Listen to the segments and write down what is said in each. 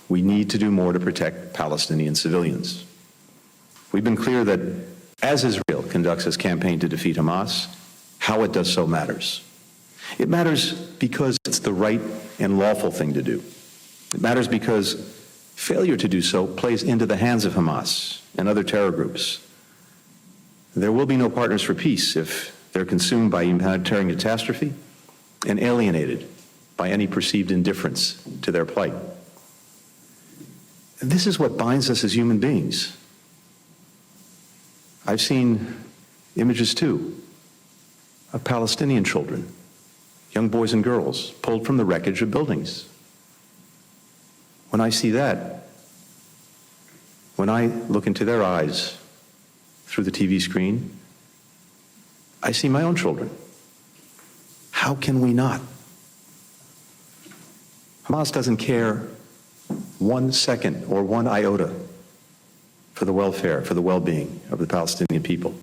we need to do more to protect Palestinian civilians. We've been clear that as Israel conducts its campaign to defeat Hamas, how it does so matters. It matters because it's the right and lawful thing to do. It matters because failure to do so plays into the hands of Hamas and other terror groups. There will be no partners for peace if they're consumed by humanitarian catastrophe and alienated by any perceived indifference to their plight. And this is what binds us as human beings. I've seen images, too, of Palestinian children, young boys and girls, pulled from the wreckage of buildings. When I see that, when I look into their eyes through the TV screen, I see my own children. How can we not? Hamas doesn't care 1 second or 1 iota for the welfare, for the well-being of the Palestinian people.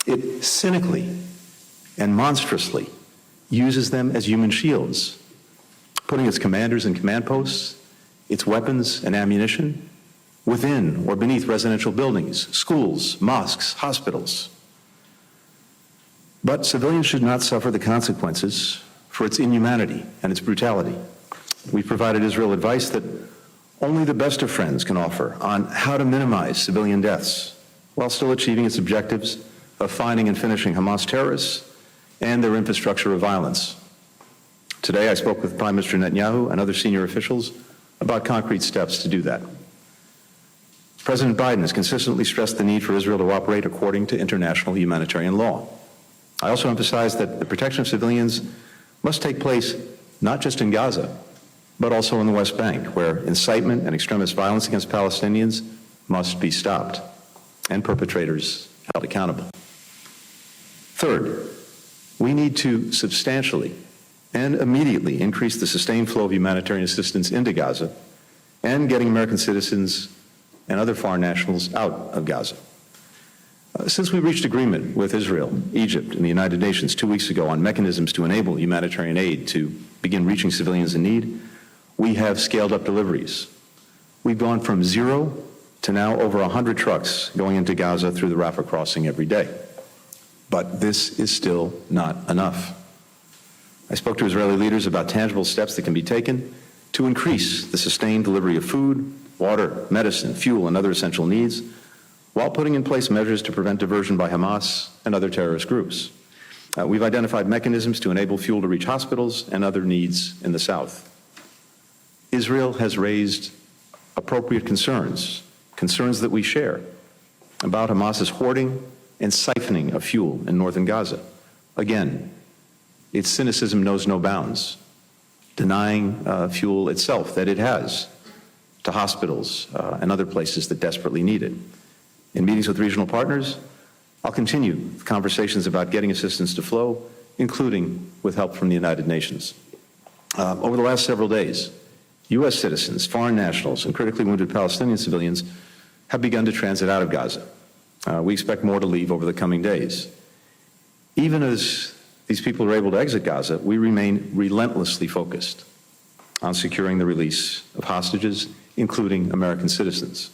It cynically and monstrously uses them as human shields, putting its commanders and command posts, its weapons and ammunition, within or beneath residential buildings, schools, mosques, hospitals. But civilians should not suffer the consequences for its inhumanity and its brutality. We've provided Israel advice that only the best of friends can offer on how to minimize civilian deaths while still achieving its objectives of finding and finishing Hamas terrorists and their infrastructure of violence. Today, I spoke with Prime Minister Netanyahu and other senior officials about concrete steps to do that. President Biden has consistently stressed the need for Israel to operate according to international humanitarian law. I also emphasized that the protection of civilians must take place not just in Gaza, but also in the West Bank, where incitement and extremist violence against Palestinians must be stopped and perpetrators held accountable. Third, we need to substantially and immediately increase the sustained flow of humanitarian assistance into Gaza and getting American citizens and other foreign nationals out of Gaza. Since we reached agreement with Israel, Egypt, and the United Nations 2 weeks ago on mechanisms to enable humanitarian aid to begin reaching civilians in need, we have scaled up deliveries. We've gone from 0 to now over 100 trucks going into Gaza through the Rafah crossing every day. But this is still not enough. I spoke to Israeli leaders about tangible steps that can be taken to increase the sustained delivery of food, water, medicine, fuel, and other essential needs, while putting in place measures to prevent diversion by Hamas and other terrorist groups. We've identified mechanisms to enable fuel to reach hospitals and other needs in the south. Israel has raised appropriate concerns that we share, about Hamas's hoarding and siphoning of fuel in northern Gaza. Again, its cynicism knows no bounds, denying fuel itself that it has to hospitals and other places that desperately need it. In meetings with regional partners, I'll continue conversations about getting assistance to flow, including with help from the United Nations. Over the last several days, U.S. citizens, foreign nationals, and critically wounded Palestinian civilians have begun to transit out of Gaza. We expect more to leave over the coming days. Even as these people are able to exit Gaza, we remain relentlessly focused on securing the release of hostages, including American citizens.